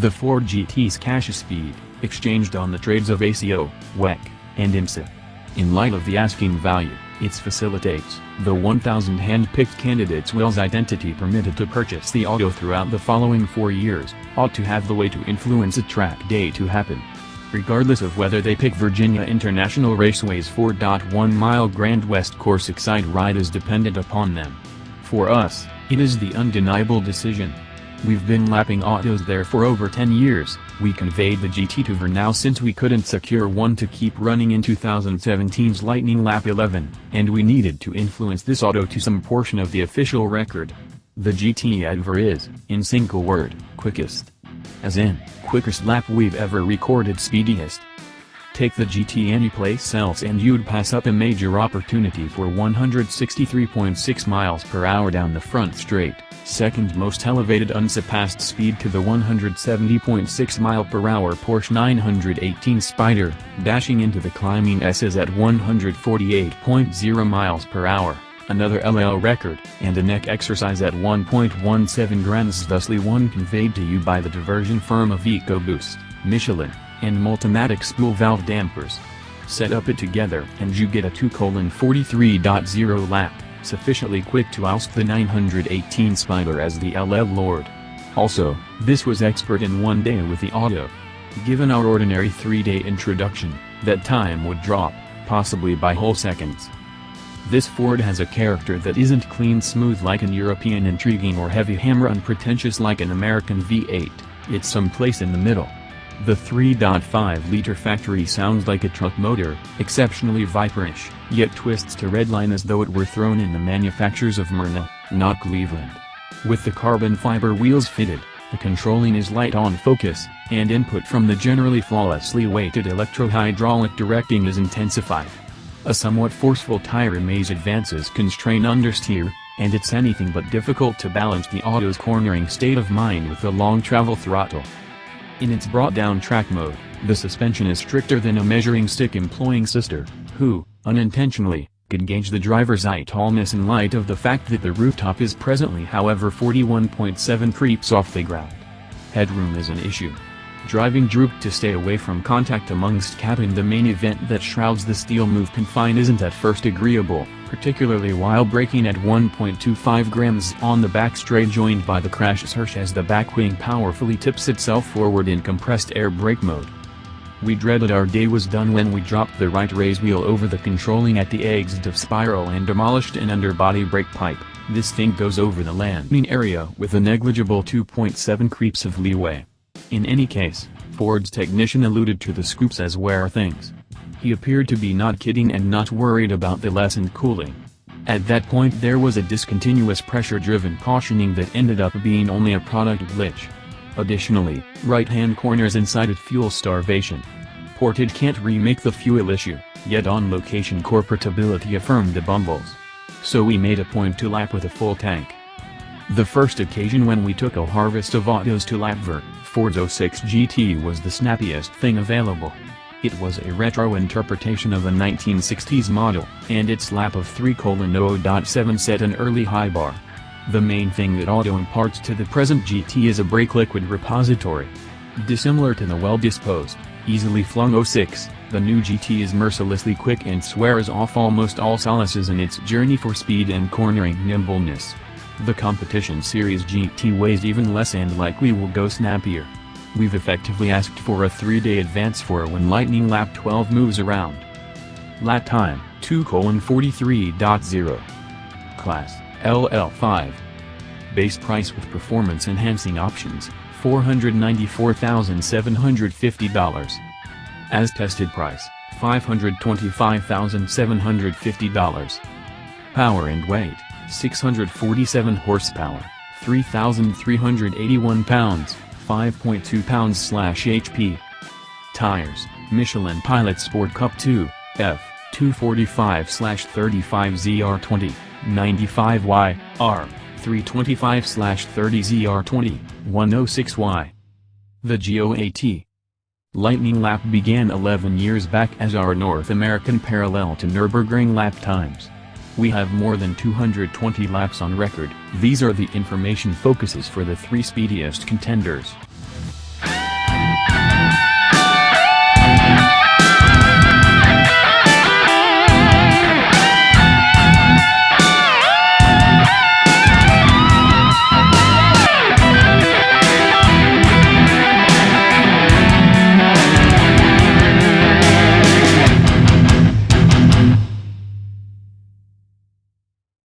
The Ford GT's cash speed, exchanged on the trades of ACO, WEC, and IMSA. In light of the asking value, it facilitates the 1,000 hand-picked candidates will's identity permitted to purchase the auto throughout the following 4 years, ought to have the way to influence a track day to happen. Regardless of whether they pick Virginia International Raceway's 4.1-mile Grand West course, Excite ride is dependent upon them. For us, it is the undeniable decision. We've been lapping autos there for over 10 years. We conveyed the GT to VIR now since we couldn't secure one to keep running in 2017's Lightning Lap 11, and we needed to influence this auto to some portion of the official record. The GT at VIR is, in single word, quickest. As in, quickest lap we've ever recorded, speediest. Take the GT any place else and you'd pass up a major opportunity for 163.6 miles per hour down the front straight, second most elevated unsurpassed speed to the 170.6 mile per hour Porsche 918 Spyder, dashing into the climbing S's at 148.0 miles per hour. Another LL record, and a neck exercise at 1.17 grams, thusly one conveyed to you by the diversion firm of EcoBoost, Michelin, and Multimatic spool valve dampers. Set up it together and you get a 2:43.0 lap, sufficiently quick to oust the 918 Spyder as the LL Lord. Also, this was expert in 1 day with the auto. Given our ordinary 3-day introduction, that time would drop, possibly by whole seconds. This Ford has a character that isn't clean smooth like an European, intriguing or heavy hammer unpretentious like an American V8, it's someplace in the middle. The 3.5-liter factory sounds like a truck motor, exceptionally Viperish, yet twists to redline as though it were thrown in the manufacturers of Maranello, not Cleveland. With the carbon fiber wheels fitted, the controlling is light on focus, and input from the generally flawlessly weighted electrohydraulic directing is intensified. A somewhat forceful tire maze advances constrain understeer, and it's anything but difficult to balance the auto's cornering state of mind with the long travel throttle. In its brought-down track mode, the suspension is stricter than a measuring stick employing sister, who, unintentionally, can gauge the driver's eye tallness in light of the fact that the rooftop is presently however 41.7 creeps off the ground. Headroom is an issue. Driving drooped to stay away from contact amongst cabin. The main event that shrouds the steel move confine isn't at first agreeable, particularly while braking at 1.25 grams on the back straight, joined by the crash surge as the back wing powerfully tips itself forward in compressed air brake mode. We dreaded our day was done when we dropped the right race wheel over the controlling at the exit of spiral and demolished an underbody brake pipe. This thing goes over the landing area with a negligible 2.7 creeps of leeway. In any case, Ford's technician alluded to the scoops as wear things. He appeared to be not kidding and not worried about the lessened cooling. At that point there was a discontinuous pressure-driven cautioning that ended up being only a product glitch. Additionally, right-hand corners incited fuel starvation. Portage can't remake the fuel issue, yet on-location corporatability affirmed the bumbles. So we made a point to lap with a full tank. The first occasion when we took a harvest of autos to lap VIR, Ford's 06 GT was the snappiest thing available. It was a retro interpretation of a 1960s model, and its lap of 3:0.7 set an early high bar. The main thing that auto imparts to the present GT is a brake liquid repository. Dissimilar to the well-disposed, easily flung 06, the new GT is mercilessly quick and swears off almost all solaces in its journey for speed and cornering nimbleness. The competition series GT weighs even less and likely will go snappier. We've effectively asked for a 3-day advance for when Lightning Lap 12 moves around. Lap time, 2:43.0. Class, LL5. Base price with performance-enhancing options, $494,750. As tested price, $525,750. Power and weight, 647 horsepower, 3,381 pounds, 5.2 pounds/HP. Tires, Michelin Pilot Sport Cup 2, F, 245/35 ZR20, 95Y, R, 325/30 ZR20, 106Y. The GOAT Lightning Lap began 11 years back as our North American parallel to Nürburgring lap times. We have more than 220 laps on record. These are the information focuses for the 3 speediest contenders.